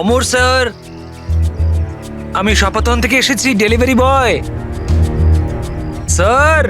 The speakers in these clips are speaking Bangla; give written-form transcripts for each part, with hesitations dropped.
অমর স্যার, আমি শপথন থেকে এসেছি, delivery boy sir.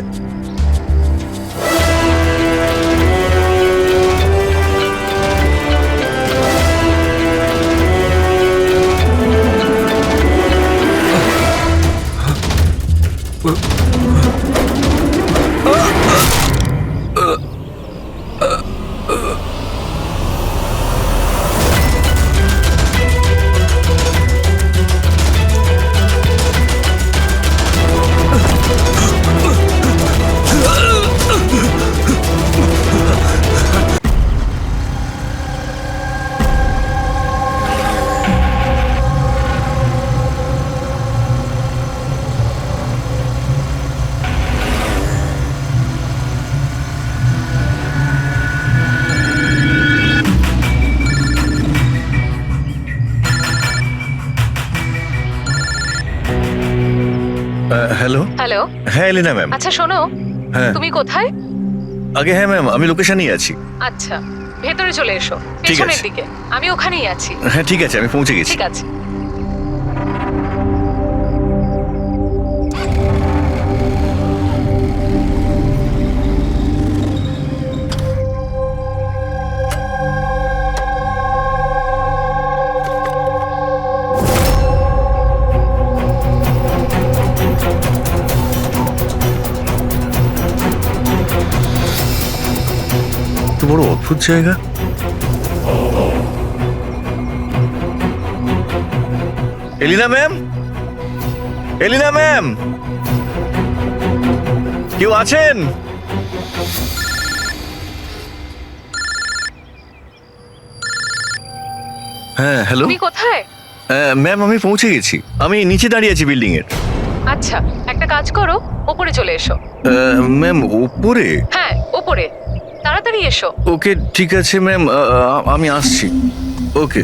Hello. Hello. হ্যাঁ এলিনা ম্যাম। আচ্ছা শোনো, হ্যাঁ তুমি কোথায়? আগে হ্যাঁ ম্যাম, আমি লোকেশনেই আছি। আচ্ছা, ভেতরে চলে এসো, ঠিক পেছনের আছে। দিকে। আমি ওখানেই আছি। হ্যাঁ ঠিক আছে, আমি পৌঁছে গেছি। ঠিক আছে। তো বড় অদ্ভুত জায়গা। এলিনা ম্যাম, এলিনা ম্যাম, কেউ আছেন? হ্যাঁ হ্যালো। তুমি কোথায়? ম্যাম আমি পৌঁছে গেছি, আমি নিচে দাঁড়িয়ে আছি বিল্ডিং এর। আচ্ছা, একটা কাজ করো, ওপরে চলে এসো। ম্যাম উপরে? হ্যাঁ, ওপরে তাড়াতাড়ি এসো। ওকে ঠিক আছে ম্যাম, আমি আসছি। ওকে।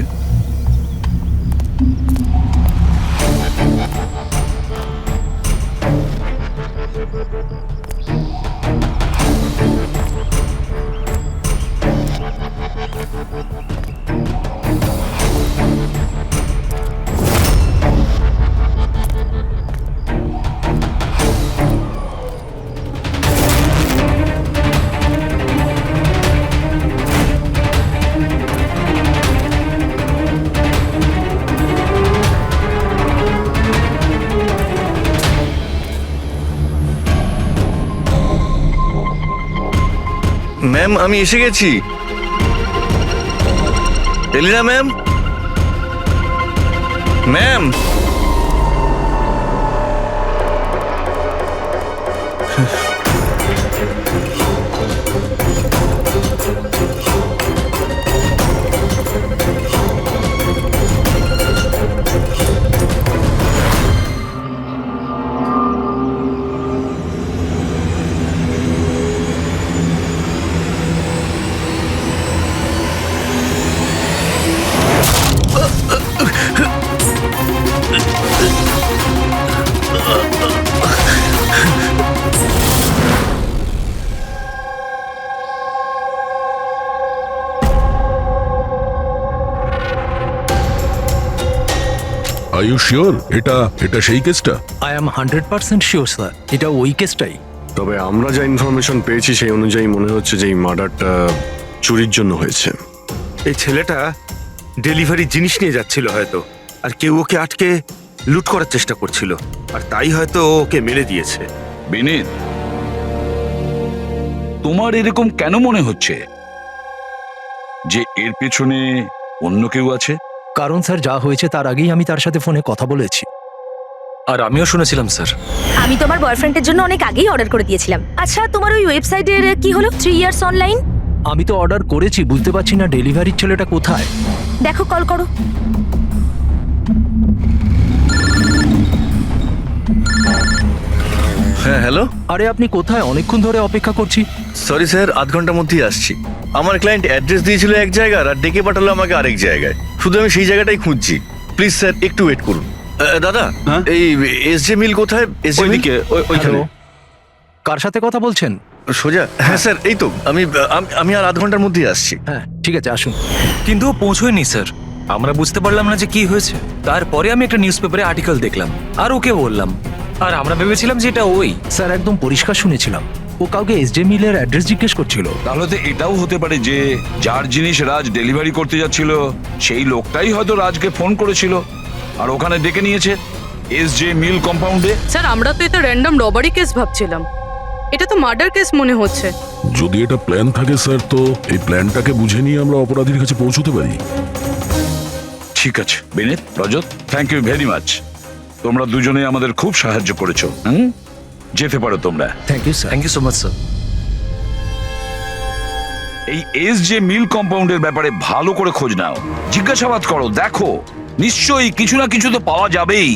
ম্যাম আমি এসে গেছি। Elina ma'am, ma'am. Are you sure এটা এটা সেই কেসটা? আই এম 100% শিওর স্যার, এটা ওই কেসটাই। তবে আমরা যা ইনফরমেশন পেয়েছি সেই অনুযায়ী মনে হচ্ছে যে এই মার্ডারটা চুরির জন্য হয়েছে। এই ছেলেটা ডেলিভারি জিনিস নিয়ে যাচ্ছিল হয়তো, আর কেউ ওকে আটকে লুট করার চেষ্টা করছিল, আর তাই হয়তো ও ওকে মেরে দিয়েছে। বিনীত, তোমার এরকম কেন মনে হচ্ছে যে এর পেছনে অন্য কেউ আছে? কারণ স্যার যা হয়েছে তার আগেই আমি তার সাথে ফোনে কথা বলেছি, আর আমিও শুনেছিলাম স্যার। আমি তোমার বয়ফ্রেন্ডের জন্য অনেক আগেই অর্ডার করে দিয়েছিলাম। আচ্ছা তোমার ওই ওয়েবসাইটের কি হলো, 3 ইয়ার্স অনলাইন? আমি তো অর্ডার করেছি, বুঝতে পারছি না ডেলিভারির ছেলেটা কোথায়। দেখো, কল করো। হ্যাঁ হ্যালো। আরে আপনি কোথায়? অনেকক্ষণ ধরে অপেক্ষা করছি। সরি স্যার, আধ ঘন্টার মধ্যেই আসছি। আমার ক্লায়েন্ট অ্যাড্রেস দিয়েছিল এক জায়গার, আর ডেকে পাঠালো আমাকে আরেক জায়গায়। শুধু আমি সেই জায়গাটাই খুঁজছি। প্লিজ স্যার একটু ওয়েট করুন। দাদা, এই এসজে মিল কোথায়? এসজে মিল ওইখানে। কার সাথে কথা বলছেন? সোজা? হ্যাঁ স্যার, এই তো আমি আর আধ ঘন্টার মধ্যেই আসছি। হ্যাঁ ঠিক আছে, আসুন। কিন্তু ও পৌঁছয়নি স্যার। আমরা বুঝতে পারলাম না যে কি হয়েছে। তারপরে আমি একটা নিউজ পেপারে আর্টিকেল দেখলাম আর ওকে বললাম, আর আমরা ভেবেছিলাম যে এটা ওই। স্যার একদম পরিষ্কার শুনেছিলাম, ও কাউকে এসজে মিলের অ্যাড্রেস জিজ্ঞেস করছিল। তাহলে তো এটাও হতে পারে যে যার জিনিস রাজ ডেলিভারি করতে যাচ্ছিল সেই লোকটাই হয়তো রাজকে ফোন করেছিল আর ওখানে ডেকে নিয়েছে এসজে মিল কম্পাউন্ডে। স্যার আমরা তো এটা র্যান্ডম রবারি কেস ভাবছিলাম, এটা তো মার্ডার কেস মনে হচ্ছে। যদি এটা প্ল্যান থাকে স্যার, তো এই প্ল্যানটাকে বুঝে নিয়ে আমরা অপরাধীর কাছে পৌঁছতে পারি। ঠিক আছে Vineet, Rajat, thank you very much. তোমরা দুজনে আমাদের খুব সাহায্য করেছো। যেতে পারো তোমরা। Thank you sir. Thank you so much sir. এই এসজে মিল কম্পাউন্ডের ব্যাপারে ভালো করে খোঁজ নাও, জিজ্ঞাসাবাদ করো, দেখো নিশ্চয়ই কিছু না কিছু তো পাওয়া যাবেই।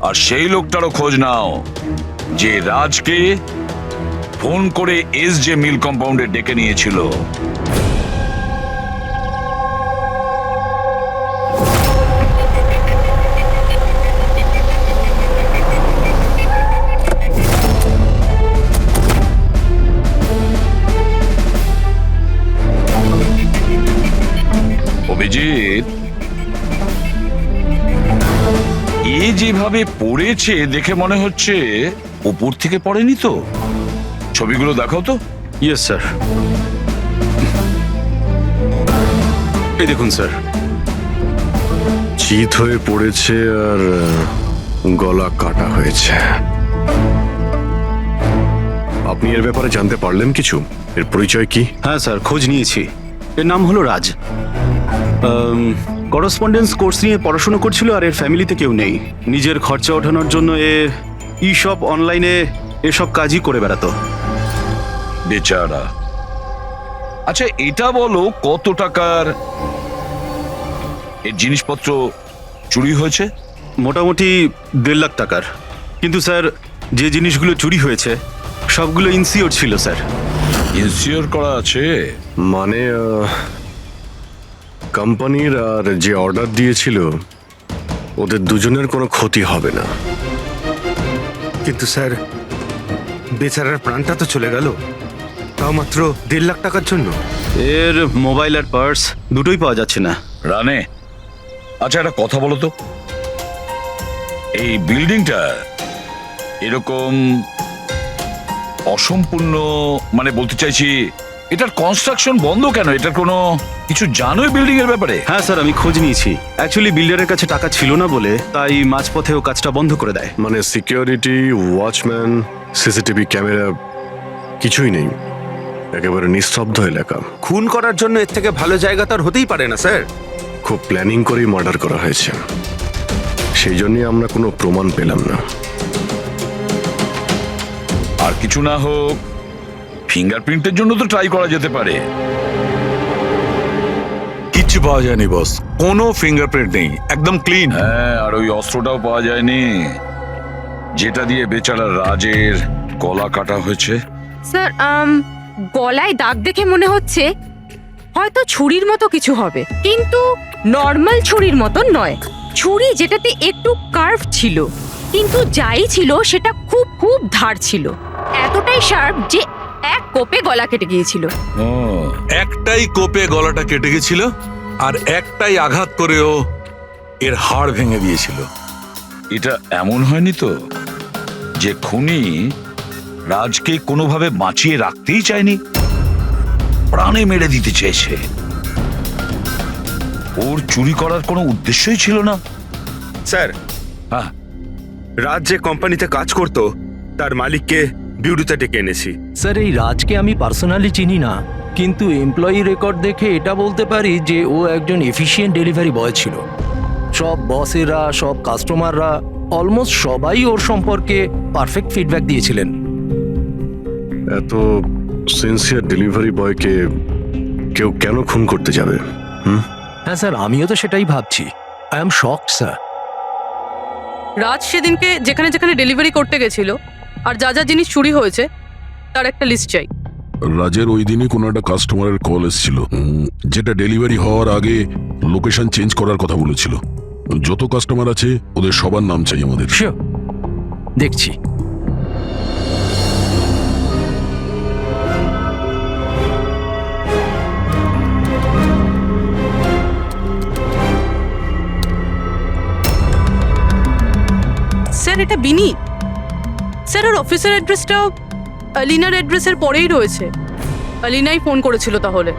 আর সেই লোকটারও খোঁজ নাও যে রাজকে ফোন করে এসজে মিল কম্পাউন্ডে ডেকে নিয়েছিল। অভিজিৎ, এ যেভাবে পড়েছে দেখে মনে হচ্ছে উপর থেকে পড়েনি তো। ছবিগুলো দেখাও তো। Yes sir. এই দেখুন স্যার, চিত হয়ে পড়েছে আর গলা কাটা হয়েছে। আপনি এর ব্যাপারে জানতে পারলেন কিছু? এর পরিচয় কি? হ্যাঁ স্যার, খোঁজ নিয়েছি। এর নাম হলো রাজ। করসপন্ডেন্স কোর্স নিয়ে পড়াশোনা করছিল আর এর ফ্যামিলিতে কেউ নেই। নিজের খরচা ওঠানোর জন্য ই শপ অনলাইনে এসব কাজই করে বেড়াতো। বেচারা। আচ্ছা এটা বলো, কত টাকার এর জিনিসপত্র চুরি হয়েছে? মোটামুটি 1.5 লাখ টাকার। কিন্তু স্যার, যে জিনিসগুলো চুরি হয়েছে সবগুলো ইনসিওর ছিল স্যার। ইনসিওর করা আছে? মানে কোম্পানির আর যে অর্ডার দিয়েছিল ওদের দুজনের কোনো ক্ষতি হবে না। কিন্তু স্যার, বেচারার প্রাণটা তো চলে গেল, তাও মাত্র 1.5 লাখ টাকার জন্য। এর মোবাইল আর পার্স দুটোই পাওয়া যাচ্ছে না। রানে, আচ্ছা একটা কথা বলো তো, এই বিল্ডিংটা এরকম অসম্পূর্ণ, মানে বলতে চাইছি এটার কনস্ট্রাকশন বন্ধ কেন? এটার কোনো কিছু জানোই বিল্ডিং এর ব্যাপারে? হ্যাঁ স্যার, আমি খোঁজ নিয়েছি। অ্যাকচুয়ালি বিল্ডারের কাছে টাকা ছিল না বলে তাই মাঝপথে ও কাজটা বন্ধ করে দেয়। মানে সিকিউরিটি, ওয়াচম্যান, সিসিটিভি ক্যামেরা কিছুই নেই, একেবারে নিস্তব্ধ এলাকা। খুন করার জন্য এর থেকে ভালো জায়গা তো আর হতেই পারে না স্যার। খুব প্ল্যানিং করেই মার্ডার করা হয়েছে, সেই জন্যই আমরা কোনো প্রমাণ পেলাম না। আর কিছু না হোক ফিঙ্গারপ্রিন্টের জন্য তো ট্রাই করা যেতে পারে। কিচ্ছু পাওয়া যায়নি বস, কোনো ফিঙ্গারপ্রিন্ট নেই, একদম ক্লিন। হ্যাঁ, আর ওই অস্ত্রটাও পাওয়া যায়নি যেটা দিয়ে বেচারা রাজের গলা কাটা হয়েছে। স্যার গলায় দাগ দেখে মনে হচ্ছে হয়তো ছুরির মতো কিছু হবে, কিন্তু নর্মাল ছুরির মতো নয়। ছুরি যেটাতে একটু কার্ভ ছিল, কিন্তু যাই ছিল সেটা খুব খুব ধার ছিল, এতটাই শার্প যে এক কোপে গলা কেটে গিয়েছিল। একটাই কোপে গলাটা কেটে গেছিল আর একটাই আঘাত করেও এর হাড় ভেঙে দিয়েছিল। এটা এমন হয়নি তো যে খুনি রাজকে কোনোভাবে বাঁচিয়ে রাখতেই চায়নি, প্রাণে মেরে দিতে চেয়েছে? ওর চুরি করার কোনো উদ্দেশ্যই ছিল না। স্যার, হ্যাঁ, রাজ যে কোম্পানিতে কাজ করতো তার মালিককে বিউরোতে ডেকে এনেছি। স্যার এই রাজকে আমি পার্সোনালি চিনি না, কিন্তু এমপ্লয়ি রেকর্ড দেখে এটা বলতে পারি যে ও একজন এফিশিয়েন্ট ডেলিভারি বয় ছিল। সব বসেরা, সব কাস্টমাররা, অলমোস্ট সবাই ওর সম্পর্কে পারফেক্ট ফিডব্যাক দিয়েছিলেন। এত সিনসিয়ার ডেলিভারি বয়কে কেউ কেন খুন করতে যাবে? হ্যাঁ স্যার, আমিও তো সেটাই ভাবছি। I am shocked sir. Raj সেদিনকে যেখানে যেখানে ডেলিভারি করতে গেছিল আর যা যা জিনিস চুরি হয়েছে তার একটা লিস্ট চাই। রাজের ওই দিনই কোনো একটা কাস্টমারের কল এসেছিল, যেটা ডেলিভারি হওয়ার আগে লোকেশন চেঞ্জ করার কথা বলেছিল। যত কাস্টমার আছে ওদের সবার নাম চাই আমাদের। শিওর, দেখছি। স্যার এটা বিনীত স্যার ওর অফিসের অ্যাড্রেসটাও আলিনার অ্যাড্রেসের পরেই রয়েছে। আলিনাই ফোন করেছিল তাহলে।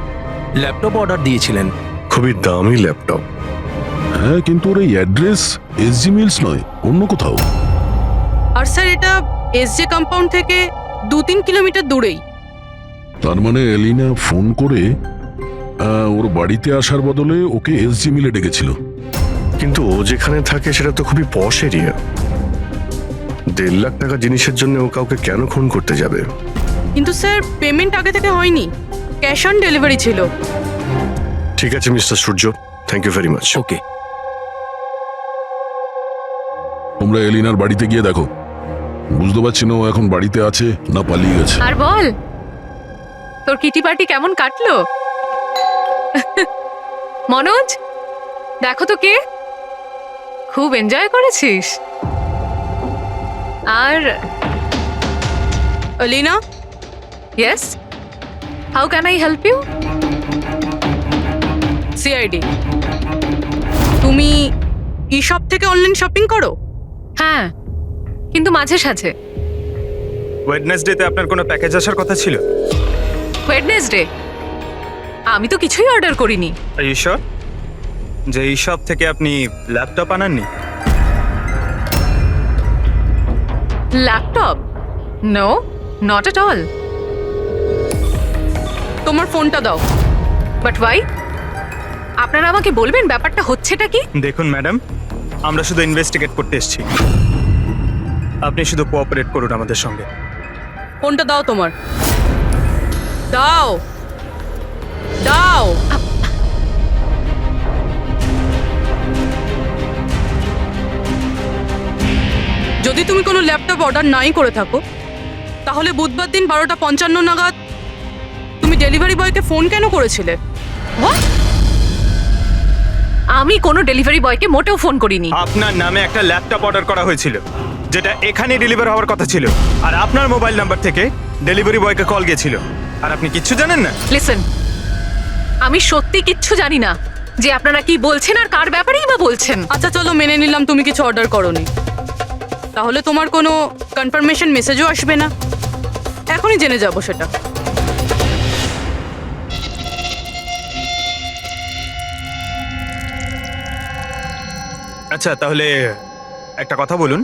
ল্যাপটপ অর্ডার দিয়েছিলেন। খুবই দামি ল্যাপটপ। হ্যাঁ, কিন্তু ওর এই অ্যাড্রেস এসজি মিলস নয়, অন্য কোথাও। আর স্যার এটা এসজে কম্পাউন্ড থেকে 2-3 কিলোমিটার দূরেই। তার মানে এলিনা ফোন করে ওর বাড়িতে আসার বদলে ওকে এসজি মিলে ডেকেছিল। কিন্তু ও যেখানে থাকে সেটা তো খুবই পশ এরিয়া। 1.5 লাখ টাকা জিনিসের জন্য ও কাউকে কেন খুন করতে যাবে? কিন্তু স্যার পেমেন্ট আগে থেকে হয়নি, ক্যাশ অন ডেলিভারি ছিল। ঠিক আছে mister Surya, thank you very much. Okay, তোমরা এলিনার বাড়িতে গিয়ে দেখো। বুঝতে পারছি না ও এখন বাড়িতে আছে না পালিয়ে গেছে। আর বল, তোর কিটি পার্টি কেমন কাটলো? মনোজ, দেখো তো কে, খুব এনজয় করেছিস। আর Alina, yes, how can I help you? CID, তুমি ই শপ থেকে অনলাইন শপিং করো? হ্যাঁ, কিন্তু মাঝে সাঝে। ওয়েডনেসডেতে আপনার কোনো প্যাকেজ আসার কথা ছিল? ওয়েডনেসডে আমি তো কিছুই অর্ডার করিনি। আর ইউ শিওর যে এই শপ থেকে আপনি ল্যাপটপ আনাননি? Laptop? No, not at all. তোমার ফোনটা দাও। But why? আপনারা আমাকে বলবেন ব্যাপারটা হচ্ছেটা কি? দেখুন ম্যাডাম, আমরা শুধু ইনভেস্টিগেট করতে এসেছি, আপনি শুধু কোঅপারেট করুন আমাদের সঙ্গে। ফোনটা দাও তোমার, দাও দাও। যদি তুমি কোনো ল্যাপটপ অর্ডার নাই করে থাকো, তাহলে বুধবার দিন 12:55 নাগাদ তুমি ডেলিভারি বয়কে ফোন কেন করেছিলে? What? আমি কোনো ডেলিভারি বয়কে মোটেও ফোন করিনি। আপনার নামে একটা ল্যাপটপ অর্ডার করা হয়েছিল, যেটা এখানে ডেলিভার হওয়ার কথা ছিল, আর আপনার মোবাইল নাম্বার থেকে ডেলিভারি বয়কে কল গিয়েছিল, আর আপনি কিচ্ছু জানেন না। লিসেন, আমি সত্যি কিচ্ছু জানি না যে আপনারা কি বলছেন আর কার ব্যাপারেই বা বলছেন। আচ্ছা চলো, মেনে নিলাম তুমি কিছু অর্ডার করোনি, তাহলে তোমার কোনো কনফার্মেশন মেসেজও আসবে না। এখনই জেনে যাবো সেটা। আচ্ছা, তাহলে একটা কথা বলুন,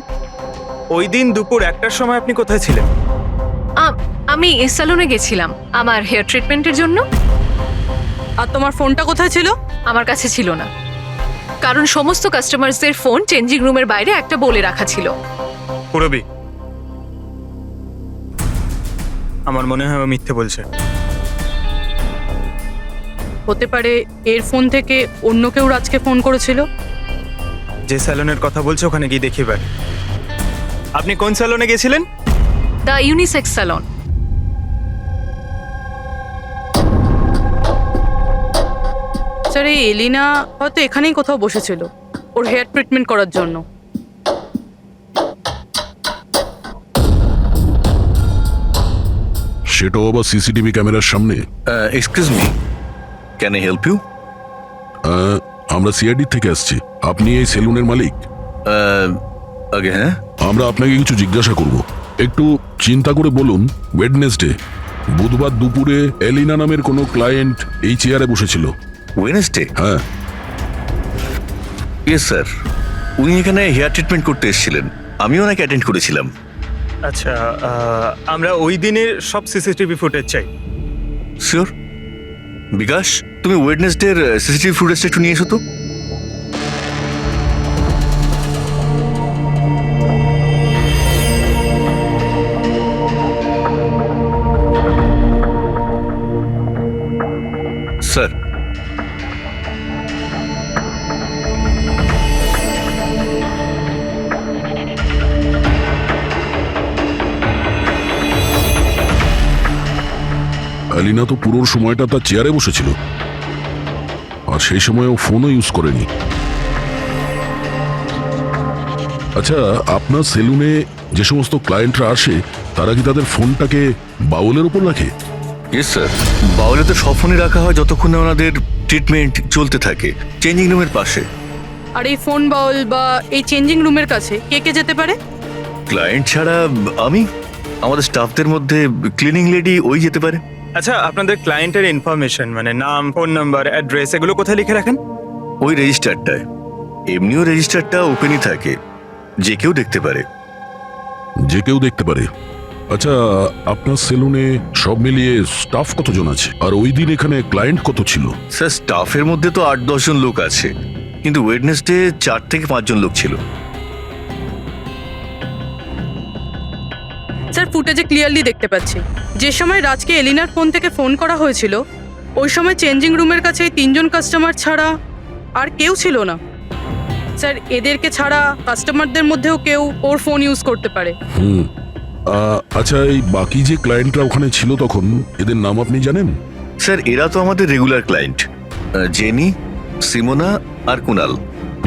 ওই দিন দুপুর 1টার সময় আপনি কোথায় ছিলেন? আমি স্যালুনে গেছিলাম আমার হেয়ার ট্রিটমেন্টের জন্য। আর তোমার ফোনটা কোথায় ছিল? আমার কাছে ছিল না, কারণ সমস্ত কাস্টমারসদের ফোন চেঞ্জিং রুমের বাইরে একটা বলে রাখা ছিল। পুরবি, আমার মনে হয় ও মিথ্যে বলছে। হতে পারে এর ফোন থেকে অন্য কেউ রাজকে ফোন করেছিল। যে স্যালনের কথা বলছে ওখানে গিয়ে দেখি এবার। আপনি কোন স্যালনে গেছিলেন? The unisex salon. স্যার, এই এলিনা হয়তো এখানেই কোথাও বসেছিল ওর হেয়ার ট্রিটমেন্ট করার জন্য। সেটাও আবার সিসিটিভি ক্যামেরার সামনে। Excuse me, can I help you? আমরা সিআইডি থেকে আসছি। আপনি এই সেলুনের মালিক? আগে হ্যাঁ। আমরা আপনাকে কিছু জিজ্ঞাসা করব। একটু চিন্তা করে বলুন, ওয়েডনেসডে বুধবার দুপুরে এলিনা নামের কোনো ক্লায়েন্ট এই চেয়ারে বসেছিল? ওয়েডনেসডে? হ্যাঁ। ইয়েস স্যার, উনি এখানে হেয়ার ট্রিটমেন্ট করতে এসেছিলেন, আমিও ওনাকে অ্যাটেন্ড করেছিলাম। আচ্ছা, আমরা ওই দিনের সব সিসিটিভি ফুটেজ চাই। শিওর। বিকাশ, তুমি ওয়েডনেসডের সিসিটিভি ফুটেজটা একটু নিয়ে এসো তো। স্যার, এলিনা তো পুরো সময়টা তার চেয়ারে বসেছিল, আর সেই সময় ও ফোনও ইউজ করেনি। আচ্ছা, আপনার সেলুনে যে সমস্ত ক্লায়েন্টরা আসে তারা কি তাদের ফোনটাকে বাউলের উপর রাখে? ইয়েস স্যার, বাউলে তো সব ফোনই রাখা হয় যতক্ষণ না ওনাদের ট্রিটমেন্ট চলতে থাকে, চেঞ্জিং রুমের পাশে। আর এই ফোন বাউল বা এই চেঞ্জিং রুমের কাছে কে কে যেতে পারে? ক্লায়েন্ট ছাড়া আমি আমাদের স্টাফদের মধ্যে ক্লিনিং লেডি ওই যেতে পারে। আচ্ছা, আপনাদের ক্লায়েন্টের ইনফরমেশন মানে নাম, ফোন নাম্বার, অ্যাড্রেস এগুলো কোথায় লিখে রাখেন? ওই রেজিস্টারটায়। এমনিও রেজিস্টারটা ওপেনই থাকে, যে কেউ দেখতে পারে। যে কেউ দেখতে পারে। আচ্ছা, আপনার সেলুনে সব মিলিয়ে স্টাফ কতজন আছে? আর ওই দিন এখানে ক্লায়েন্ট কত ছিল? স্যার, স্টাফের মধ্যে তো 8-10 জন লোক আছে, কিন্তু ওয়েডনেসডে 4 থেকে 5 জন লোক ছিল। স্যার, ফুটেজে ক্লিয়ারলি দেখতে পাচ্ছি যে সময় রাজকে এলিনার ফোন থেকে ফোন করা হয়েছিল ওই সময় চেঞ্জিং রুমের কাছে এই 3 জন কাস্টমার ছাড়া আর কেউ ছিল না। স্যার, এদেরকে ছাড়া কাস্টমারদের মধ্যেও কেউ ওর ফোন ইউজ করতে পারে। আচ্ছা, এই বাকি যে ক্লায়েন্টরা ওখানে ছিল তখন, এদের নাম আপনি জানেন? স্যার, এরা তো আমাদের রেগুলার ক্লায়েন্ট, জেনি, সিমোনা আর কুনাল।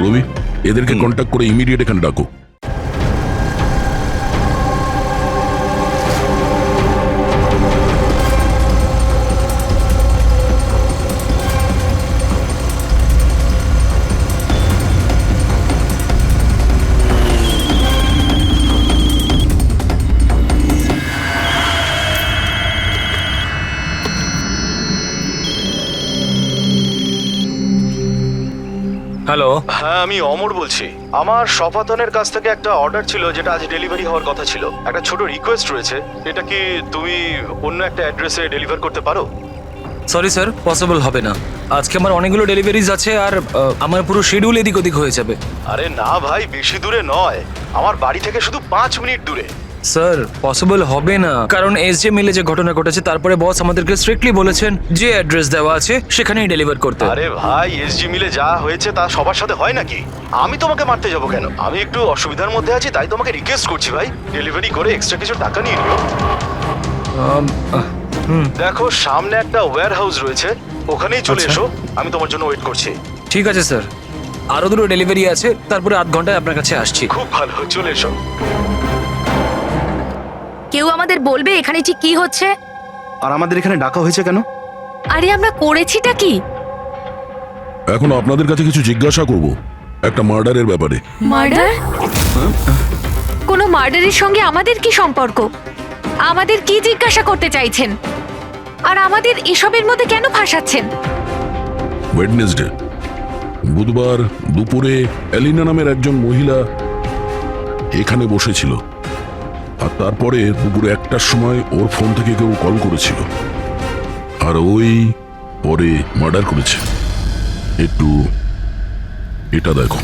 রবি, এদেরকে কন্ট্যাক্ট করে ইমিডিয়েট এখানে ডাকো। হ্যালো, হ্যাঁ, আমি অমর বলছি। আমার সপাতনের কাছ থেকে একটা অর্ডার ছিল যেটা আজ ডেলিভারি হওয়ার কথা ছিল। একটা ছোট রিকোয়েস্ট রয়েছে, এটা কি তুমি অন্য একটা অ্যাড্রেসে ডেলিভার করতে পারো? সরি স্যার, পসিবল হবে না। আজকে আমার অনেকগুলো ডেলিভারিজ আছে আর আমার পুরো শিডিউল এদিক ওদিক হয়ে যাবে। আরে না ভাই, বেশি দূরে নয়, আমার বাড়ি থেকে শুধু 5 মিনিট দূরে। স্যার, পসিবল হবে না, কারণ এসজে মিলে যে ঘটনা ঘটেছে তারপরে বস আমাদেরকে স্ট্রিক্টলি বলেছেন যে অ্যাড্রেস দেওয়া আছে সেখানেই ডেলিভার করতে। আরে ভাই, এসজি মিলে যা হয়েছে তা সবার সাথে হয় নাকি? আমি তোমাকে মারতে যাবো কেন? আমি একটু অসুবিধার মধ্যে আছি, তাই তোমাকে রিকোয়েস্ট করছি ভাই, ডেলিভারি করে এক্সট্রা কিছু টাকা নিয়ে নিও। দেখো, সামনে একটা ওয়্যার হাউস রয়েছে, ওখানেই চলে এসো, আমি তোমার জন্য ওয়েট করছি। ঠিক আছে স্যার, আরো দুটো ডেলিভারি আছে, তারপরে আধ ঘন্টায় আপনার কাছে আসছি। খুব ভালো, চলে এসো। কেউ আমাদের বলবে এখানে ঠিক কি হচ্ছে? আর আমাদের এখানে ডাকা হয়েছে কেন? আরে আমরা করেছিটা কি? এখন আপনাদের কাছে কিছু জিজ্ঞাসা করব একটা মার্ডারের ব্যাপারে। মার্ডার? কোনো মার্ডারের সঙ্গে আমাদের কি সম্পর্ক? আমাদের কি জিজ্ঞাসা করতে চাইছেন? আর আমাদের এসবের মধ্যে কেন ফাঁসাচ্ছেন? ওয়েডনেসডে বুধবার দুপুরে এলিনা নামের একজন মহিলা এখানে বসেছিল, আর তারপরে দুপুরে 1টার সময় ওর ফোন থেকে কেউ কল করেছিল, আর ওই পরে মার্ডার করেছে। একটু এটা দেখো।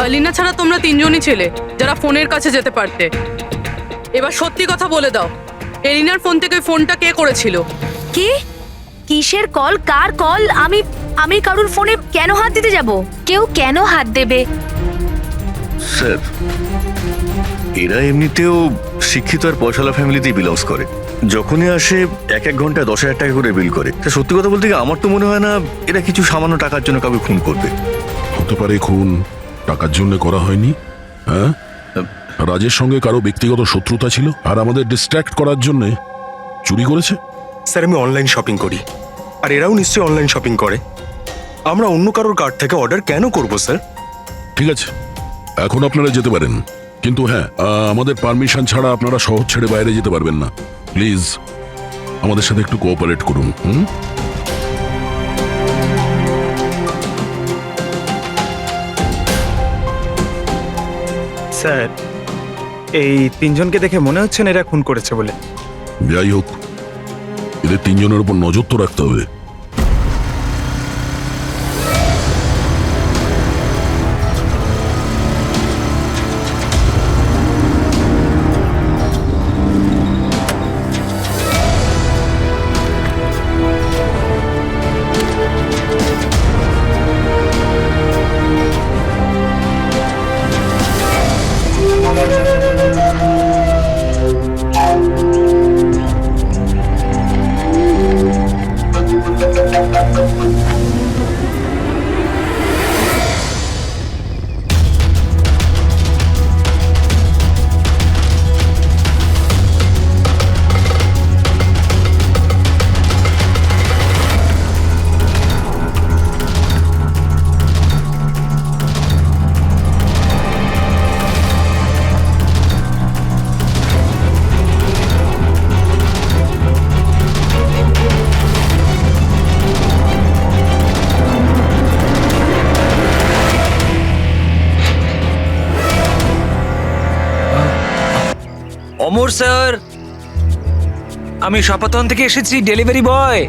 এলিনা ছাড়া তোমরা 3 জনই ছিলে যারা ফোনের কাছে যেতে পারতে। এবার সত্যি কথা বলে দাও, এলিনার ফোন থেকে ফোনটা কে করেছিল? কি? কিসের কল? কার কল? আমি কারুর ফোনে কেন হাত দিতে যাব? কেউ কেন হাত দেবে? স্যার, এরা এমনিতেও শিক্ষিত আর পয়সালা ফ্যামিলিতেই বিলংস করে। যখনই আসে 1-1 ঘন্টায় 10,000 টাকা করে বিল করে। তা সত্যি কথা বলতে কি, আমার তো মনে হয় না এরা কিছু সামান্য টাকার জন্য কাউকে খুন করবে। হতে পারে খুন টাকার জন্য করা হয়নি। হ্যাঁ, রাজের সঙ্গে কারো ব্যক্তিগত শত্রুতা ছিল আর আমাদের ডিস্ট্র্যাক্ট করার জন্য চুরি করেছে। স্যার, আমি অনলাইন শপিং করি, আর এরাও নিশ্চয়ই অনলাইন শপিং করে। আমরা অন্য কারোর কার্ড থেকে অর্ডার কেন করব স্যার? ঠিক আছে, এখন আপনারা যেতে পারেন, কিন্তু হ্যাঁ, আমাদের পারমিশন ছাড়া আপনারা শহর ছেড়ে বাইরে যেতে পারবেন না। প্লিজ আমাদের সাথে একটু কোঅপারেট করুন। স্যার, এই 3 জনকে দেখে মনে হচ্ছে না এরা খুন করেছে বলে। যাই হোক, এদের 3 জনের উপর নজর তো রাখতে হবে। অমর স্যার, আমি সপাতন থেকে এসেছি, ডেলিভারি বয়।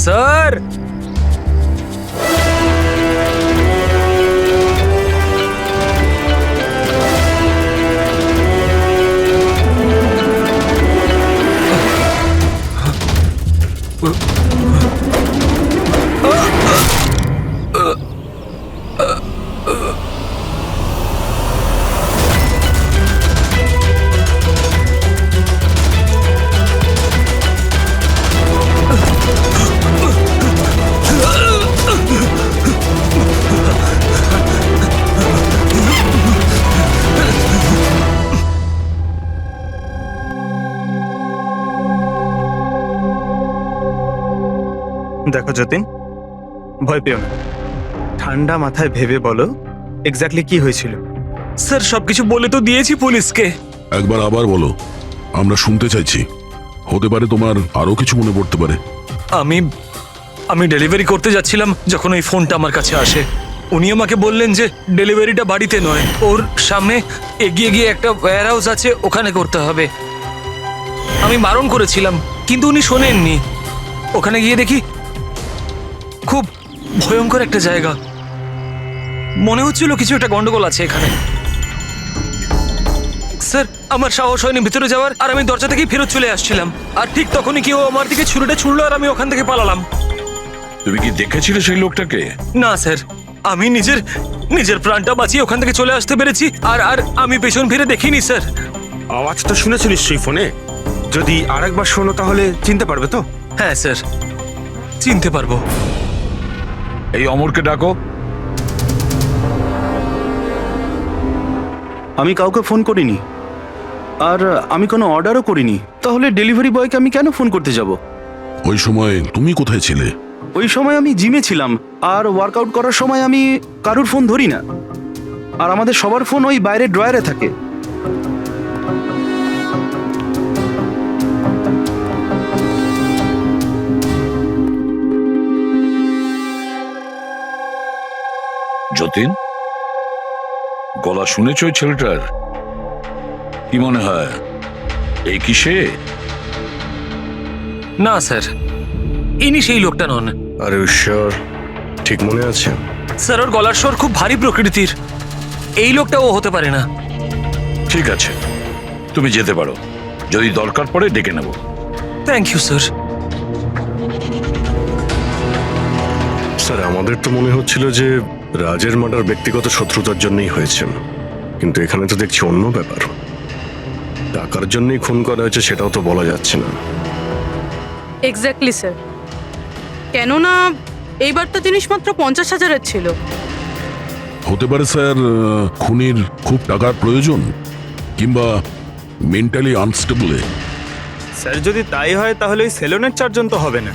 স্যার, দেখো যতীন, ভয় পেও না, ঠান্ডা মাথায় ভেবে বলো এক্স্যাক্টলি কি হয়েছিল। স্যার সবকিছু বলে তো দিয়েছি পুলিশকে। একবার আবার বলো, আমরা শুনতে চাইছি। হতে পারে তোমার আরো কিছু মনে পড়তে পারে। আমি আমি ডেলিভারি করতে যাচ্ছিলাম যখন ওই ফোনটা আমার কাছে আসে। উনি আমাকে বললেন যে ডেলিভারিটা বাড়িতে নয়, ওর সামনে এগিয়ে গিয়ে একটা ওয়্যার হাউস আছে, ওখানে করতে হবে। আমি বারণ করেছিলাম কিন্তু উনি শোনেননি। ওখানে গিয়ে দেখি খুব ভয়ঙ্কর একটা জায়গা। মনে হচ্ছিল কিছু একটা গন্ডগোল আছে এখানে। স্যার আমার সাহস হয়নি ভিতরে যাওয়ার, আর আমি দরজা থেকেই ফেরত চলে আসছিলাম। আর ঠিক তখনই কেউ আমার দিকে ছুরিটা ছুড়লো আর আমি ওখান থেকে পালালাম। তুমি কি দেখেছিলে সেই লোকটাকে? না স্যার, আমি নিজের প্রাণটা বাঁচিয়ে ওখান থেকে চলে আসতে পেরেছি। আর আর আমি পেছন ফিরে দেখিনি স্যার। আওয়াজটা শুনেছো নিশ্চয়ই ফোনে? যদি আরেকবার শোনো তাহলে চিনতে পারবে তো? হ্যাঁ স্যার, চিনতে পারবো। এই অমরকে ডাকো। আমি কাউকে ফোন করিনি, আর আমি কোনো অর্ডারও করিনি। তাহলে ডেলিভারি বয়কে আমি কেন ফোন করতে যাব? ওই সময় তুমি কোথায় ছিলে? ওই সময় আমি জিমে ছিলাম, আর ওয়ার্কআউট করার সময় আমি কারুর ফোন ধরি না। আর আমাদের সবার ফোন ওই বাইরের ড্রয়ারে থাকে। যতীন, গলা শুনেছ ওই ছেলেটার? কি মনে হয় এই কি সে? না স্যার, ইনি সেই লোকটা নন। আরে ঈশ্বর, ঠিক মনে আছে? স্যার ওর গলার স্বর খুব ভারী প্রকৃতির। এই লোকটা ও হতে পারে না। ঠিক আছে, তুমি যেতে পারো। যদি দরকার পড়ে ডেকে নেব। Thank you sir. স্যার, আমাদের তো মনে হচ্ছিল যে রাজের মার্ডার ব্যক্তিগত শত্রুতার জন্যই হয়েছে, কিন্তু এখানে তো দেখছি অন্য ব্যাপার। টাকার জন্যই খুন করা হয়েছে সেটাও তো বলা যাচ্ছে না। Exactly sir. কেননা এইবার তো জিনিস মাত্র 50,000-এর ছিল। হতে পারে স্যার, খুনির খুব টাকার প্রয়োজন, কিংবা মেন্টালি আনস্টেবল। স্যার যদি তাই হয় তাহলে ওই সেলুনের 4 জন তো হবে না,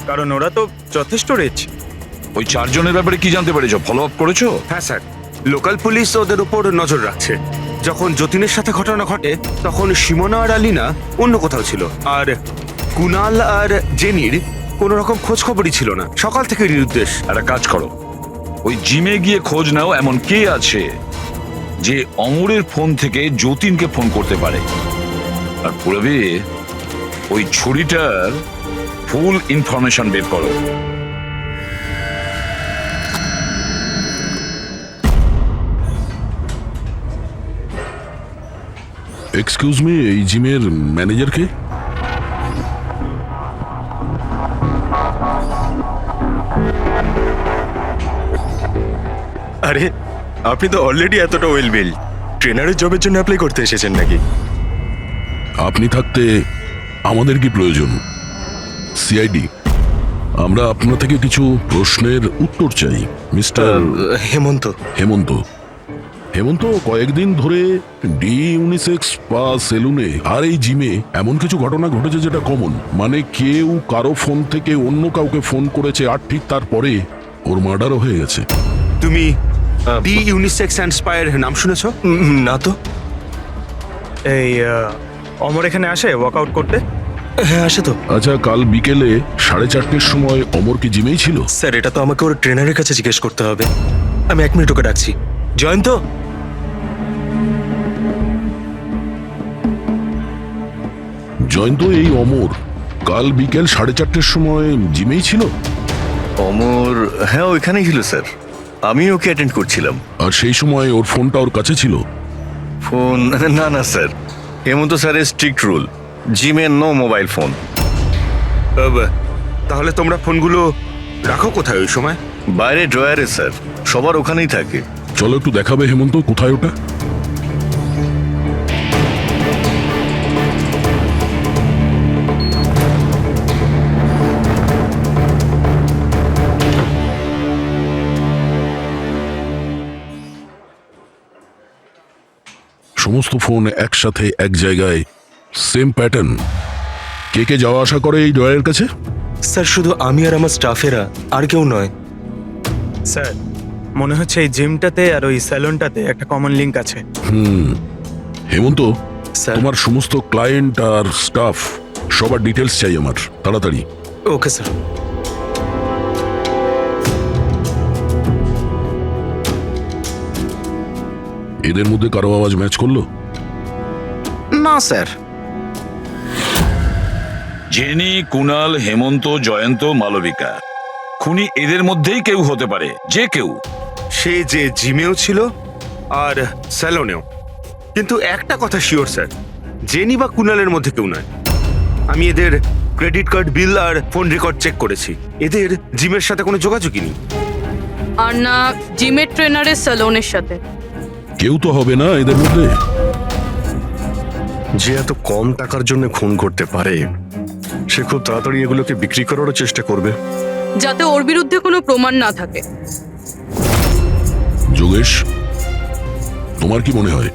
কারণ ওরা তো যথেষ্ট রিচ। ওই 4 জনের ব্যাপারে কি জানতে পেরেছো? ফলো আপ করেছো? হ্যাঁ স্যার, লোকাল পুলিশ ওদের উপর নজর রাখছে। যখন যতীনের সাথে ঘটনা ঘটে তখন সিমোনা আর আলিনা অন্য কোথাও ছিল, আর কুনাল আর জেনির কোনো রকম খোঁজ খবরই ছিল না। সকাল থেকে নিরুদ্দেশ। একটা কাজ করো, ওই জিমে গিয়ে খোঁজ নাও এমন কে আছে যে অমরের ফোন থেকে যতীনকে ফোন করতে পারে। আর পুরবে ওই ছুরিটার ফুল ইনফরমেশন বের করো। এক্সকিউজ মি, এই জিমের ম্যানেজার কে? আরে আপনি তো অলরেডি এতটা ওয়েল বিল্ড, ট্রেনারের জবের জন্য অ্যাপ্লাই করতে এসেছেন নাকি? আপনি থাকতে আমাদের কি প্রয়োজন? সিআইডি, আমরা আপনার থেকে কিছু প্রশ্নের উত্তর চাই। মিস্টার হেমন্ত। হেমন্ত হেমন্ত কয়েকদিন ধরে ডি ইউনিসেক্স স্পা সেলুনে আর এই জিমে এমন কিছু ঘটনা ঘটেছে যেটা কমন। মানে কেউ কারো ফোন থেকে অন্য কাউকে ফোন করেছে, আর ঠিক তারপরে ওর মার্ডারও হয়ে গেছে। তুমি ডি ইউনিসেক্স অ্যান্ড স্পায়ার নাম শুনেছো? না তো। এই অমর এখানে আসে ওয়ার্কআউট করতে? হ্যাঁ আসে তো। আচ্ছা, কাল বিকেলে 4:30টার সময় অমর কি জিমেই ছিল? স্যার এটা তো আমাকে ওর ট্রেনারের কাছে জিজ্ঞেস করতে হবে। আমি 1 মিনিট ওকে ডাকছি। জয়ন্ত, জয়ন্ত, এই অমর কাল বিকেল 4:30টার সময় জিমেই ছিল? অমর, হ্যাঁ ওইখানেই ছিল স্যার, আমি ওকে অ্যাটেন্ড করছিলাম। আর সেই সময় ওর ফোনটা ওর কাছে ছিল? ফোন না না স্যার, হেমন্ত স্যারের স্ট্রিক্ট রুল, জিমে নো মোবাইল ফোন। তাহলে তোমরা ফোনগুলো রাখো কোথায় ওই সময়? বাইরে ড্রয়ারে স্যার, সবার ওখানেই থাকে। চলো একটু দেখাবে হেমন্ত, কোথায় ওটা? সমস্ত ফোন একসাথে এক জায়গায়, সেম প্যাটার্ন। কে কে যাওয়া আসা করে এই ড্রয়ারের কাছে? স্যার শুধু আমি আর আমার স্টাফেরা, আর কেউ নয়। স্যার মনে হচ্ছে এই জিমটাতে আর ওই স্যালনটাতে একটা কমন লিংক আছে। হেমন্ত, স্যার। তোমার সমস্ত ক্লায়েন্ট আর স্টাফ সবার ডিটেলস চাই আমার, তাড়াতাড়ি। Okay sir. এদের মধ্যে কারো আওয়াজ ম্যাচ করলো? না স্যার। জেনি, কুনাল, হেমন্ত, জয়ন্ত, মালবিকা, খুনি এদের মধ্যেই কেউ হতে পারে, যে কেউ। সে যে জিমেও ছিল আর স্যালনেও। কিন্তু একটা কথা শিওর স্যার, জেনি বা কুনালের মধ্যে কেউ নয়। আমি এদের ক্রেডিট কার্ড, বিল আর ফোন রেকর্ড চেক করেছি, এদের জিমের সাথে কোনো যোগাযোগই নেই। আর না জিমের ট্রেনারের স্যালনের সাথে। কেউ তো হবে না এদের মধ্যে। যে এত কম টাকার জন্য খুন করতে পারে, সে খুব তাড়াতাড়ি এগুলোকে বিক্রি করারও চেষ্টা করবে। যাতে ওর বিরুদ্ধে কোনো প্রমাণ না থাকে। যোগেশ, তোমার কি মনে হয়?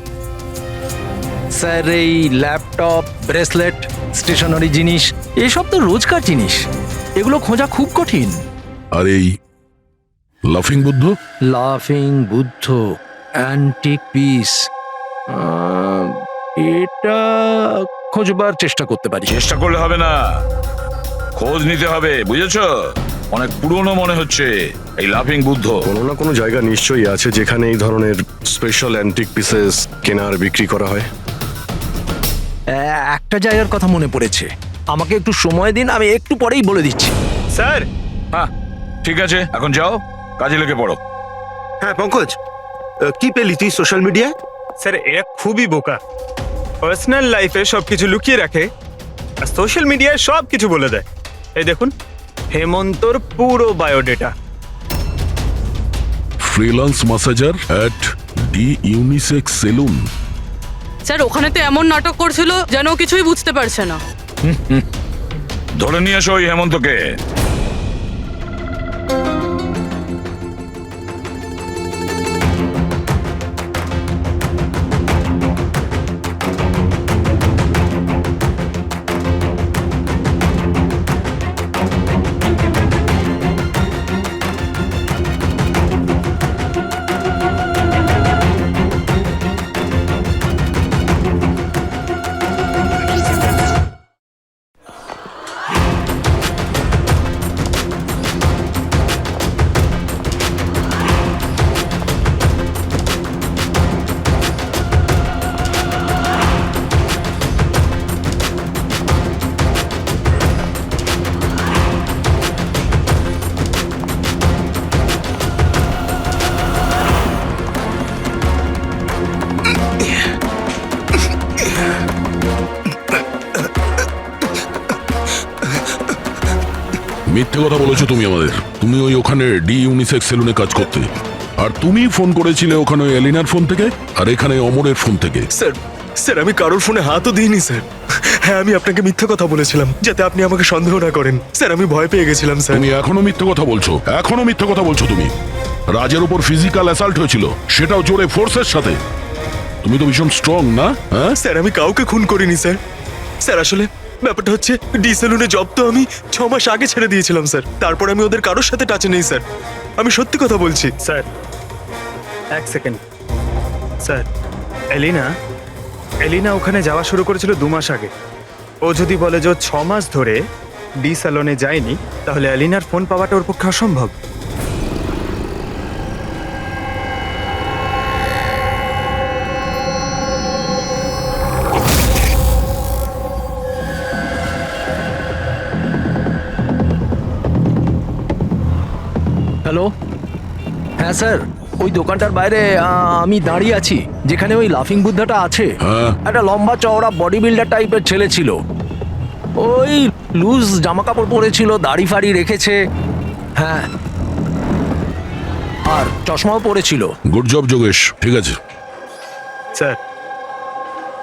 স্যার এই ল্যাপটপ, ব্রেসলেট, স্টেশনারি জিনিস, এসব তো রোজকার জিনিস, এগুলো খোঁজা খুব কঠিন। আর এই লাফিং বুদ্ধ? লাফিং বুদ্ধ, অ্যান্টিক পিস, এটা খোঁজবার চেষ্টা করতে পারি। চেষ্টা করলে হবে না, খোঁজ নিতে হবে, বুঝেছ? অনেক পুরনো মনে হচ্ছে এই লাফিং বুদ্ধ। কোনো না কোনো জায়গা নিশ্চয়ই আছে যেখানে এই ধরনের স্পেশাল অ্যান্টিক পিসেস কেনার বিক্রি করা হয়। একটা জায়গার কথা মনে পড়েছে, আমাকে একটু সময় দিন, আমি একটু পরেই বলে দিচ্ছি। স্যার হ্যাঁ ঠিক আছে, এখন যাও, কাজে লেগে পড়ো। হ্যাঁ পঙ্কজ, কি পেলি তুই সোশ্যাল মিডিয়ায়? স্যার এরা খুবই বোকা, পার্সোনাল লাইফে সবকিছু লুকিয়ে রাখে আর সোশ্যাল মিডিয়ায় সব কিছু বলে দেয়। এই দেখুন, হেমন্তর পুরো biodata. Freelance massager at the unisex saloon. Sir ওখানে তো এমন নাটক করছিল যেন ও কিছুই বুঝতে পারছে না। ধরে নিয়ে আসো ওই হেমন্তকে। মিথ্যে কথা বলেছো তুমি আমাদের। তুমি ওই ওখানে ডি ইউনিসেক্স সেলুনে কাজ করতে, আর তুমি ফোন করেছিলে ওখানে ওই এলিনার ফোন থেকে আর এখানে অমরের ফোন থেকে। স্যার স্যার আমি কারোর ফোনে হাতও দিইনি স্যার। হ্যাঁ আমি আপনাকে মিথ্যে কথা বলেছিলাম যাতে আপনি আমাকে সন্দেহ না করেন। স্যার আমি ভয় পেয়ে গেছিলাম স্যার। তুমি এখনো মিথ্যে কথা বলছো, এখনো মিথ্যে কথা বলছো তুমি। রাজের উপর ফিজিক্যাল অ্যাসাল্ট হয়েছিল, সেটাও জোরে ফোর্সের সাথে। তুমি তো ভীষণ স্ট্রং না? হ্যাঁ স্যার আমি কাউকে খুন করিনি স্যার। স্যার আসলে ব্যাপারটা হচ্ছে ডি সেলুনে জব তো আমি 6 মাস আগে ছেড়ে দিয়েছিলাম স্যার। তারপর আমি ওদের কারোর সাথে টাচে নেই স্যার, আমি সত্যি কথা বলছি স্যার। এক সেকেন্ড স্যার, এলিনা ওখানে যাওয়া শুরু করেছিল 2 মাস আগে। ও যদি বলে যে ও 6 মাস ধরে ডি স্যালনে যায়নি, তাহলে এলিনার ফোন পাওয়াটা ওর পক্ষে অসম্ভব। হ্যাঁ স্যার, ওই দোকানটার বাইরে আমি দাঁড়িয়ে আছি, যেখানে ওই লাফিং বুদ্ধাটা আছে। হ্যাঁ। একটা লম্বা চওড়া বডি বিল্ডার টাইপের ছেলে ছিল, ওই লুজ জামা কাপড় পরেছিল, দাড়ি ফাড়ি রেখেছে, হ্যাঁ, আর চশমাও পরেছিল। গুড জব যোগেশ, ঠিক আছে। স্যার,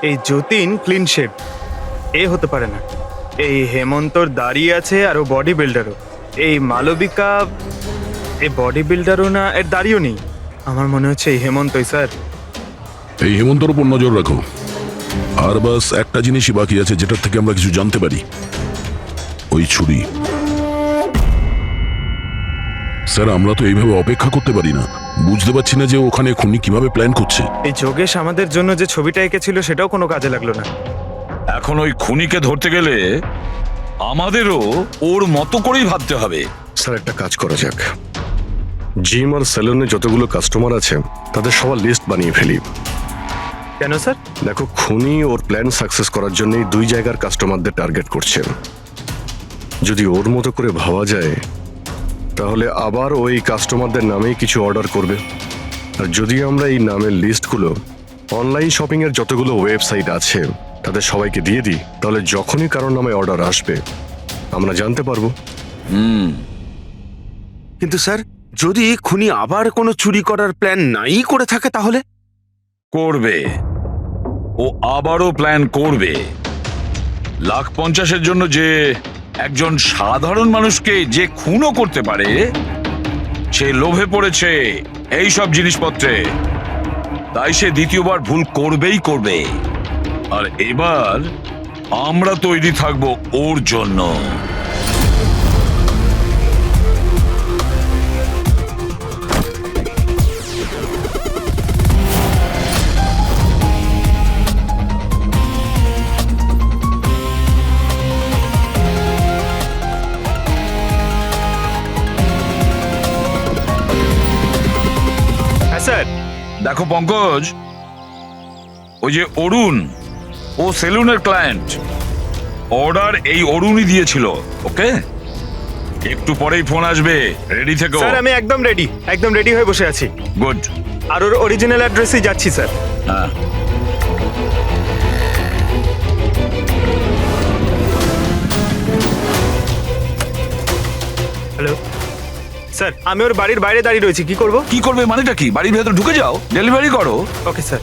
এই যতীন ক্লিন শেভ এ হতে পারে না। এই হেমন্তর দাড়ি আছে আর ও বডি বিল্ডারও। এই মালবিকা এই বডি বিল্ডারও না, এর দাড়িও নেই। আমার মনে হচ্ছে এই হেমন্তই স্যার। এই হেমন্তর উপর নজর রাখো। আর বাস একটা জিনিসই বাকি আছে যেটার থেকে আমরা কিছু জানতে পারি, ওই ছুরি। স্যার, আমরা তো এইভাবে অপেক্ষা করতে পারি না। বুঝতে পারছি না যে ওখানে খুনি কিভাবে প্ল্যান করছে। এই যোগেশ আমাদের জন্য যে ছবিটা এঁকেছিল সেটাও কোনো কাজে লাগলো না। এখন ওই খুনিকে ধরতে গেলে আমাদেরও ওর মতো করেই ভাবতে হবে। স্যার, একটা কাজ করা যাক, জিম আর সেলুনে যতগুলো কাস্টমার আছে তাদের সবার লিস্ট বানিয়ে ফেলি। কেন স্যার? দেখো, খুনি ওর প্ল্যান সাকসেস করার জন্যই দুই জায়গার কাস্টমারদের টার্গেট করছে। যদি ওর মতো করে ভাবা যায় তাহলে আবার ওই কাস্টমারদের নামেই কিছু অর্ডার করবে। আর যদি আমরা এই নামের লিস্টগুলো অনলাইন শপিং এর যতগুলো ওয়েবসাইট আছে তাদের সবাইকে দিয়ে দিই, তাহলে যখনই কারোর নামে অর্ডার আসবে আমরা জানতে পারবো। কিন্তু স্যার, যদি খুনি আবার কোনো চুরি করার প্ল্যান নাই করে থাকে তাহলে? করবে, ও আবারও প্ল্যান করবে। 1,50,000-এর জন্য যে একজন সাধারণ মানুষকে যে খুনও করতে পারে, সে লোভে পড়েছে এই সব জিনিসপত্রে, তাই সে দ্বিতীয়বার ভুল করবেই করবে। আর এবার আমরা তৈরি থাকবো ওর জন্য। হ্যাঁ স্যার। দেখো পঙ্কজ, ওই যে অরুণ, ও সেলুনের ক্লায়েন্ট, অর্ডার এই অরুণই দিয়েছিল। ওকে, একটু পরেই ফোন আসবে, রেডি থেকো। স্যার, আমি একদম রেডি হয়ে বসে আছি। গুড। আর ওর অরিজিনাল অ্যাড্রেসেই যাচ্ছি স্যার। হ্যাঁ, হ্যালো স্যার, আমি ওর বাড়ির বাইরে দাঁড়িয়ে রয়েছি, কি করব? কি করবে মানেটা কি? বাড়ির ভেতর ঢুকে যাও, ডেলিভারি করো। Okay sir.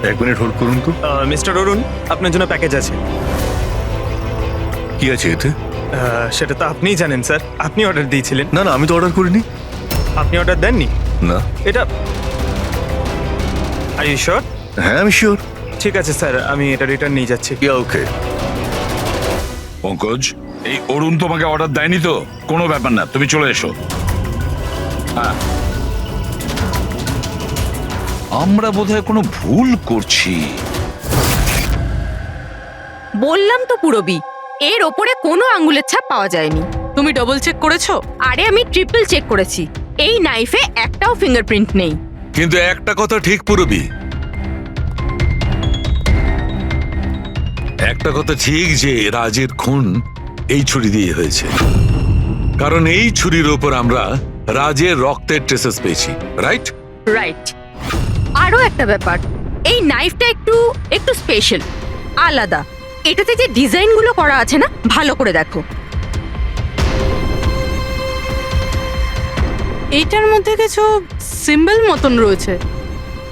এক মিনিট হোল্ড করুন তো। মিস্টার অরুণ, আপনার জন্য প্যাকেজ আছে। কি আছে এতে? সেটা তো আপনিই জানেন স্যার, আপনি অর্ডার দিয়েছিলেন। না না, আমি তো অর্ডার করিনি। আপনি অর্ডার দেননি? না। এটা আর ইউ শিওর? হ্যাঁ, আমি শিওর। ঠিক আছে স্যার, আমি এটা রিটার্ন নিয়ে যাচ্ছি। ওকে। পঙ্কজ, এই অরুণ তোমাকে অর্ডার দেয়নি তো? কোনো ব্যাপার না, তুমি চলে এসো। হ্যাঁ, আমরা বোধহয় কোনো ভুল করছি। বললাম তো পুরবি, এর ওপরে কোনো আঙ্গুলের ছাপ পাওয়া যায়নি। তুমি ডবল চেক করেছো? আরে আমি ট্রিপল চেক করেছি, এই নাইফে একটাও ফিঙ্গারপ্রিন্ট নেই। কিন্তু একটা কথা ঠিক পুরবি, একটা কথা ঠিক যে রাজের খুন এই ছুরি দিয়ে হয়েছে, কারণ এই ছুরির ওপর আমরা রাজের রক্তের ট্রেসেস পেয়েছি। রাইট? রাইট। আরো একটা ব্যাপার, এই নাইফটা একটু স্পেশাল, আলাদা। এটাতে যে ডিজাইনগুলো করা আছে না, ভালো করে দেখো। এইটার মধ্যে কিছু সিম্বল মতন রয়েছে।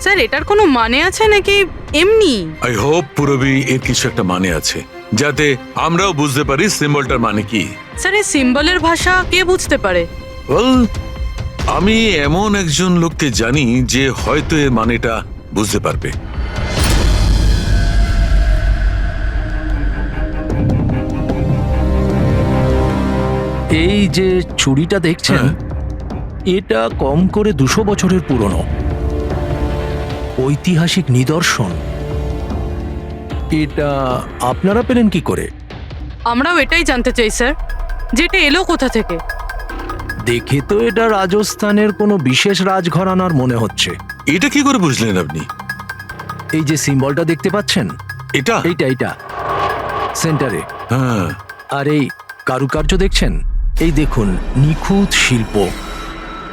স্যার, এটার কোনো মানে আছে নাকি এমনি? আই হোপ পুরবি এর কিছু একটা মানে আছে, যাতে আমরাও বুঝতে পারি সিম্বলটার মানে কি। স্যার, এই সিম্বলের ভাষা কে বুঝতে পারে? ওয়েল, আমি এমন একজন লোককে জানি যে হয়তো এর মানেটা বুঝতে পারবে। এই যে ছুরিটা দেখছেন, এটা কম করে 200 বছরের পুরনো, ঐতিহাসিক নিদর্শন। এটা আপনারা পেলেন কি করে? আমরাও এটাই জানতে চাই স্যার, যে এটা এলো কোথা থেকে। দেখে তো এটা রাজস্থানের কোনো বিশেষ রাজঘরানার মনে হচ্ছে। এটা কি করে বুঝলেন আপনি? এই যে সিম্বলটা দেখতে পাচ্ছেন, এটা এইটা সেন্টারে, হ্যাঁ। আর এই কারুকার্য দেখছেন, এই দেখুন, নিখুঁত শিল্প।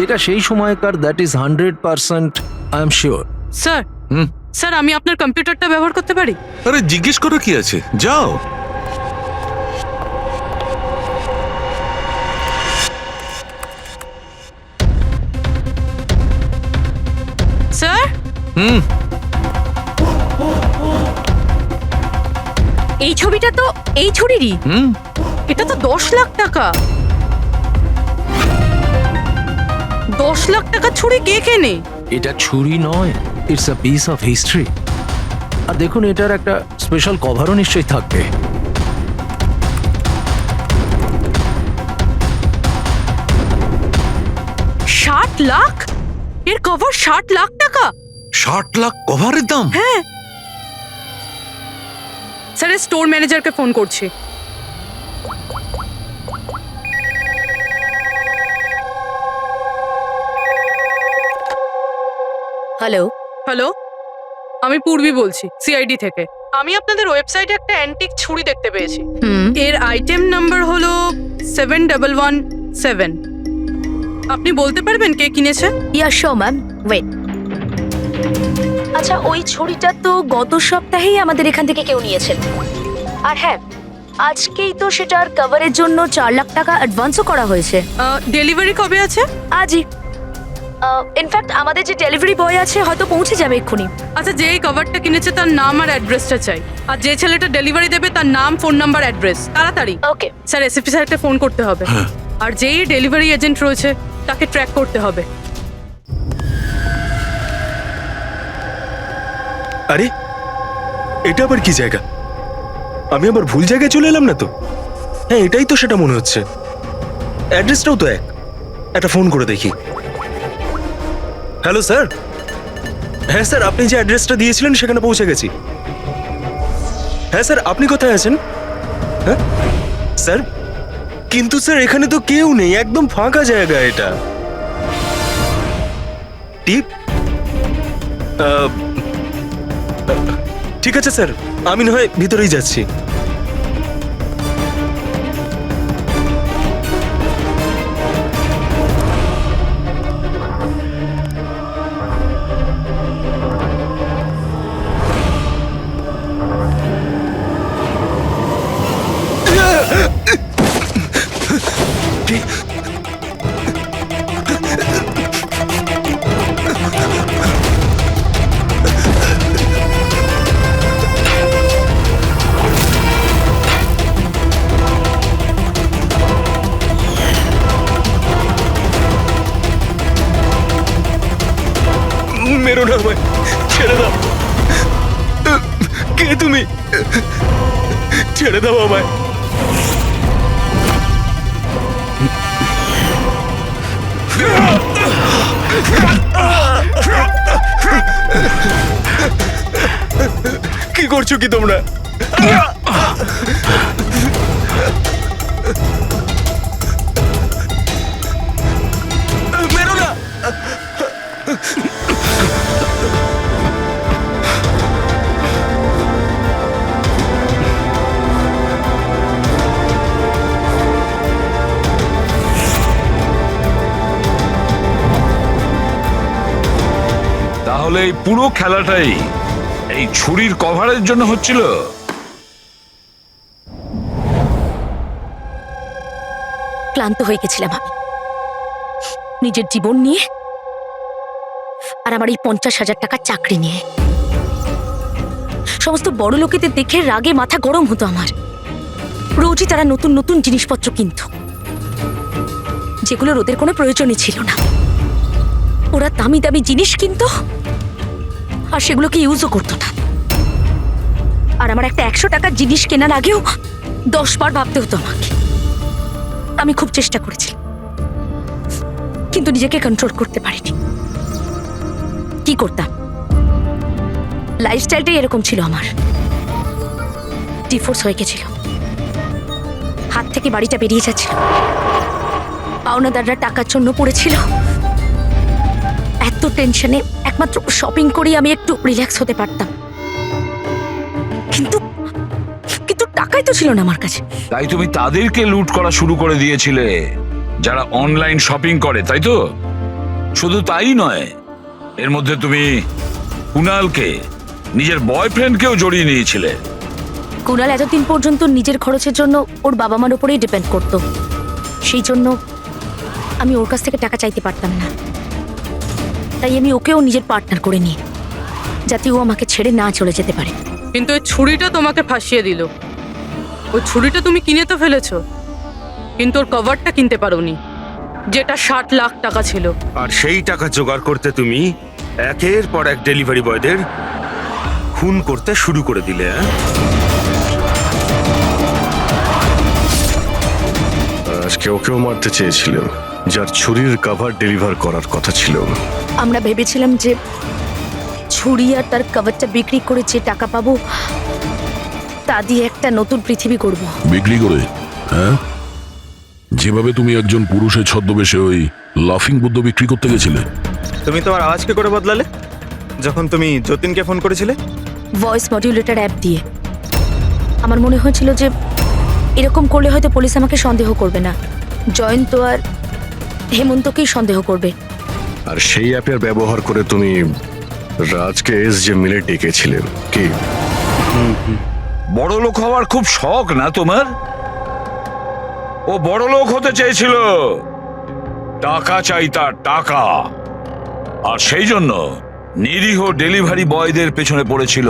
এটা সেই সময়কার, that is 100%, I am sure. Sir sir আমি আপনার কম্পিউটারটা ব্যবহার করতে পারি? আরে জিজ্ঞেস করো কি আছে, যাও। স্যার এই ছবিটা তো এই ছুরিরই। এটা তো 10 লাখ টাকা। 10 লাখ টাকা ছুরি কে কেনে? এটা ছুরি নয়, it's a piece of history. আর দেখুন, এটার একটা স্পেশাল কভারও নিশ্চয়ই থাকবে। লাখ? এর কভার 60 লাখ টাকা? 60 লাখ কভারের দাম? হ্যাঁ স্যার, স্টোর ম্যানেজারকে ফোন করছি। হ্যালো, হ্যালো, আমি পূর্বী বলছি সিআইডি থেকে। আমি আপনাদের ওয়েবসাইটে একটা অ্যান্টিক ছুরি দেখতে পেয়েছি। এর আইটেম নাম্বার হলো 7117। আপনি বলতে পারবেন কে কিনেছে? ইয়া শো ম্যাম, ওয়েট। আচ্ছা, ওই ছুরিটা তো গত সপ্তাহেই আমাদের এখান থেকে কেউ নিয়েছেন। আর হ্যাঁ, আজকেই তো সেটার কভারের জন্য 4 লাখ টাকা অ্যাডভান্সও করা হয়েছে। ডেলিভারি কবে আছে? আজই। ইনফ্যাক্ট আমাদের যে ডেলিভারি বয় আছে হয়তো পৌঁছে যাবে এক্ষুনি। আচ্ছা, যেই কভারটা কিনেছে তার নাম আর অ্যাড্রেসটা চাই। আর যে ছেলেটা ডেলিভারি দেবে তার নাম, ফোন নাম্বার, অ্যাড্রেস, তাড়াতাড়ি। ওকে স্যার, এসএসপি স্যারকে ফোন করতে হবে। আর যেই ডেলিভারি এজেন্ট রয়েছে তাকে ট্র্যাক করতে হবে। আরে এটা আবার কি জায়গা? আমি আবার ভুল জায়গায় চলে এলাম না তো? হ্যাঁ, এটাই তো সেটা মনে হচ্ছে। অ্যাড্রেসটাও তো এক। একটা ফোন করে দেখি। Hello sir. হ্যাঁ স্যার, আপনি যে অ্যাড্রেসটা দিয়েছিলেন সেখানে পৌঁছে গেছি। হ্যাঁ স্যার, আপনি কোথায় আছেন? হ্যাঁ স্যার, কিন্তু স্যার এখানে তো কেউ নেই, একদম ফাঁকা জায়গা এটা। টিপ ঠিক আছে স্যার, আমি না হয় ভিতরেই যাচ্ছি। মেরো না আমায়, ছেড়ে দাও। কে তুমি? ছেড়ে দাও আমায়। কি করছো কি তোমরা? মেরো না। তাহলে এই পুরো খেলাটাই এই ছুরির কভারের জন্য হচ্ছিল? ক্লান্ত হয়ে গেছিলাম আমি নিজের জীবন নিয়ে আর আমার এই 50,000 টাকার চাকরি নিয়ে। সমস্ত বড় লোকেদের দেখে রাগে মাথা গরম হতো আমার। রোজই তারা নতুন নতুন জিনিসপত্র কিনত, যেগুলোর ওদের কোনো প্রয়োজনই ছিল না। ওরা দামি দামি জিনিস কিনত আর সেগুলোকে ইউজও করতো না। আর আমার একটা 100 টাকার জিনিস কেনার আগেও 10 বার ভাবতে হতো আমাকে। আমি খুব চেষ্টা করেছি, কিন্তু নিজেকে কন্ট্রোল করতে পারিনি। কি করতাম, লাইফস্টাইলটাই এরকম ছিল আমার। ডিভোর্স হয়ে গেছিল, হাত থেকে বাড়িটা বেরিয়ে যাচ্ছিল, পাওনাদাররা টাকার জন্য পড়েছিল। এত টেনশনে একমাত্র শপিং করেই আমি একটু রিল্যাক্স হতে পারতাম, কিন্তু কিন্তু টাকাই টাকাই তো ছিল না আমার কাছে। তাই তুমি তাদেরকে লুট করা শুরু করে দিয়েছিলে যারা অনলাইন শপিং করে, তাই তো? শুধু তাই নয়, এর মধ্যে তুমি কুনালকে, নিজের বয়ফ্রেন্ডকেও জড়িয়ে নিয়েছিলে। কুণাল এতদিন পর্যন্ত নিজের খরচের জন্য ওর বাবা মার উপরেই ডিপেন্ড করতো, সেই জন্য আমি ওর কাছ থেকে টাকা চাইতে পারতাম না। তাই আমি ওকেও নিজের পার্টনার করে নিই, যাতে ও আমাকে ছেড়ে না চলে যেতে পারে। কিন্তু ওই ছুরিটা তোমাকে ফাঁসিয়ে দিল। ওই ছুরিটা তুমি কিনে তো ফেলেছো, কিন্তু ওর কভারটা কিনতে পারোনি, যেটা 60 লাখ টাকা ছিল। আর সেই টাকা জোগাড় করতে তুমি একের পর এক ডেলিভারি বয়দের খুন করতে শুরু করে দিলে। আজকে ওকেও মারতে চেয়েছিল, যার ছুরির কভার ডেলিভার করার কথা ছিল। আমরা ভেবেছিলাম যে ছুরি আর তার কভারটা বিক্রি করে যে টাকা পাবো তা দিয়ে একটা নতুন পৃথিবী করব। বিক্রি করে? হ্যাঁ, যেভাবে তুমি একজন পুরুষের ছদ্মবেশে ওই লাফিং বুদ্ধ বিক্রি করতে গেছিলে। তুমি তোমার আওয়াজ কি করে বদলালে যখন তুমি যতীনকে ফোন করেছিলে? ভয়েস মডিউলেটর অ্যাপ দিয়ে। আমার মনে হয়েছিল যে এরকম করলে হয়তো পুলিশ আমাকে সন্দেহ করবে না, জয়ন্ত আর হেমন্তকেই সন্দেহ করবে। আর সেই অ্যাপের ব্যবহার করে তুমি রাজকে এসজে মিলে ডেকেছিলে কি? বড় লোক হওয়ার খুব শখ না তোমার? ও বড় লোক হতে চেয়েছিল, টাকা চাই তার, টাকা। আর সেই জন্য নিরীহ ডেলিভারি বয়দের পেছনে পড়েছিল।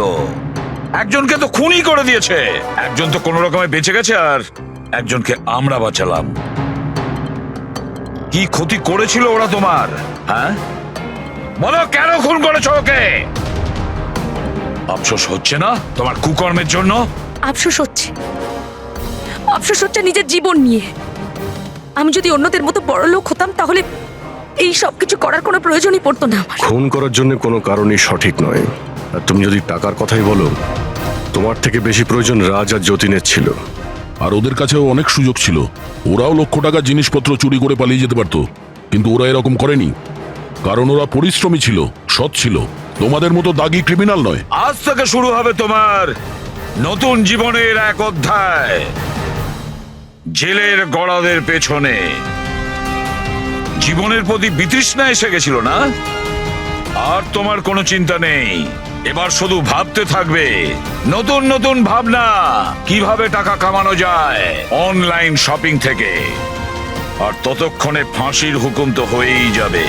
একজনকে তো খুনই করে দিয়েছে, একজন তো কোনো রকমে বেঁচে গেছে, আর একজনকে আমরা বাঁচালাম। কি ক্ষতি করেছিল ওরা তোমার? হ্যাঁ বলো, কেন খুন করেছো ওকে? আফসোস হচ্ছে না তোমার কুকর্মের জন্য? আফসোস হচ্ছে, আফসোস হচ্ছে নিজের জীবন নিয়ে। আমি যদি অন্যদের মতো বড় লোক হতাম তাহলে এই সব কিছু করার কোনো প্রয়োজনই পড়তো না আমার। খুন করার জন্য কোনো কারণই সঠিক নয়। আর তুমি যদি টাকার কথাই বলো, তোমার থেকে বেশি প্রয়োজন রাজ আর যতীনের ছিল। আর ওদের কাছেও অনেক সুযোগ ছিল, ওরাও লক্ষ টাকার জিনিসপত্র চুরি করে পালিয়ে যেতে পারতো, কিন্তু ওরা এরকম করেনি, কারণ ওরা পরিশ্রমী ছিল, সৎ ছিল, তোমাদের মতো দাগি ক্রিমিনাল নয়। আজ থেকে শুরু হবে তোমার নতুন জীবনের এক অধ্যায়, জেলের গড়াদের পেছনে। জীবনের প্রতি বিতৃষ্ণা এসে গেছিল না? আর তোমার কোনো চিন্তা নেই, এবার শুধু ভাবতে থাকবে নতুন নতুন ভাবনা, কিভাবে টাকা কামানো যায় অনলাইন শপিং থেকে। আর ততক্ষণে ফাঁসির হুকুম তো হয়েই যাবে।